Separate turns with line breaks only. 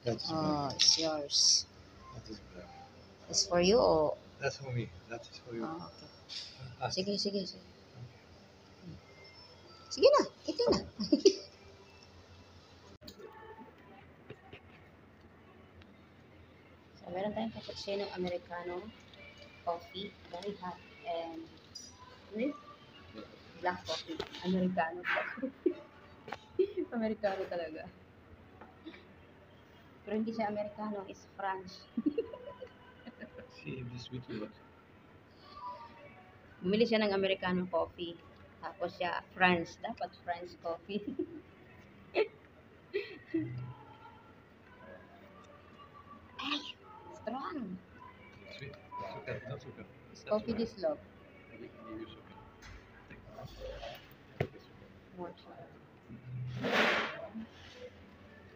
That's
Oh,
black.
it's yours.
That is black.
It's for you o...
That's for me. That is for you.
Oh, okay.
Ah,
Sige, sige, sige.
okay.
Sige na, ito na. So, meron tayong cappuccino Americano coffee, very hot, and this black coffee, Americano black coffee. Americano talaga. Pero hindi siya Americano, is French.
See if this sweet or what?
Bumili siya ng Americano coffee. Tapos siya, French. Dapat French coffee. Ay, strong.
Sweet. Sugar. No sugar.
It's coffee this love.
Give you sugar.